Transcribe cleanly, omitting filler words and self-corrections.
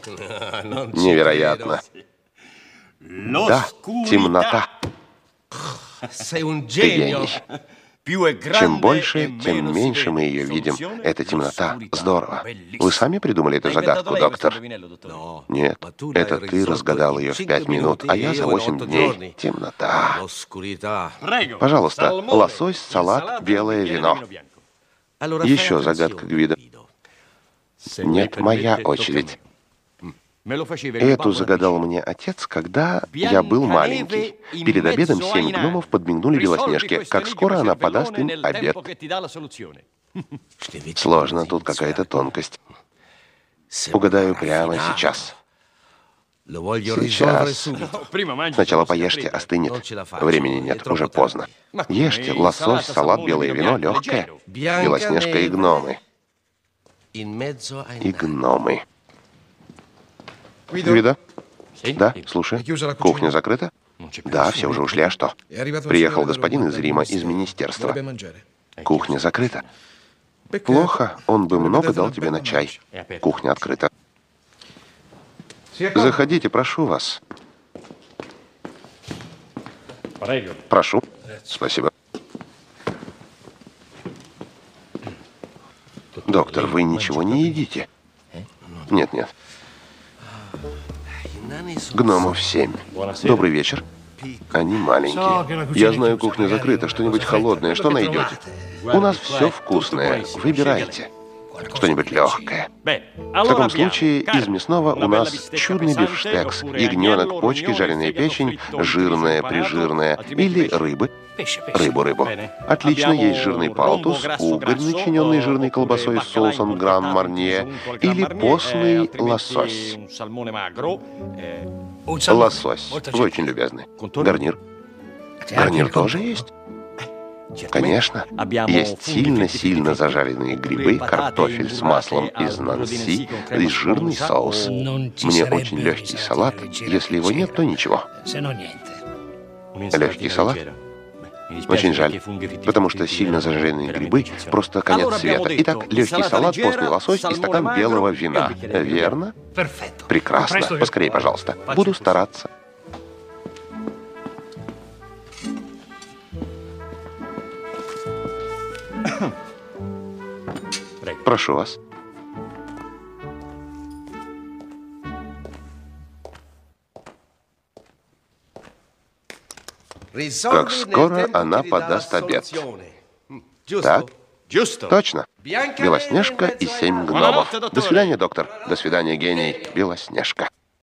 Невероятно. Да, темнота. Ты гений. Чем больше, тем меньше мы ее видим. Это темнота. Здорово. Вы сами придумали эту загадку, доктор? Нет, это ты разгадал ее в 5 минут, а я за 8 дней. Темнота. Пожалуйста, лосось, салат, белое вино. Еще загадка Гвидо. Нет, моя очередь. Эту загадал мне отец, когда я был маленький. Перед обедом 7 гномов подмигнули Белоснежке, как скоро она подаст им обед. Сложно, тут какая-то тонкость. Угадаю прямо сейчас. Сейчас. Сначала поешьте, остынет. Времени нет, уже поздно. Ешьте лосось, салат, белое вино, легкое. Белоснежка и гномы. И гномы. Гвидо? Да, слушай. Кухня закрыта? Да, все уже ушли, а что? Приехал господин из Рима, из министерства. Кухня закрыта. Плохо, он бы много дал тебе на чай. Кухня открыта. Заходите, прошу вас. Прошу. Спасибо. Доктор, вы ничего не едите? Нет, нет. Гномов 7. Добрый вечер. Они маленькие. Я знаю, кухня закрыта. Что-нибудь холодное. Что найдете? У нас все вкусное. Выбирайте. Что-нибудь легкое. В таком случае из мясного у нас чудный бифштекс, ягненок, почки, жареная печень, жирная, прижирная или рыбы. Рыбу. Отлично, есть жирный палтус, угорь, начиненный жирной колбасой с соусом гран-марнье, или постный лосось. Лосось. Вы очень любезны. Гарнир. Гарнир тоже есть? Конечно. Есть сильно-сильно зажаренные грибы, картофель с маслом из Нанси и жирный соус. Мне очень легкий салат. Если его нет, то ничего. Легкий салат? Очень жаль, потому что сильно зажаренные грибы — просто конец света. Итак, легкий салат, постный лосось и стакан белого вина. Верно? Прекрасно. Поскорее, пожалуйста. Буду стараться. Прошу вас. Как скоро она подаст обед? Так, точно. Белоснежка и 7 гномов. До свидания, доктор. До свидания, гений. Белоснежка.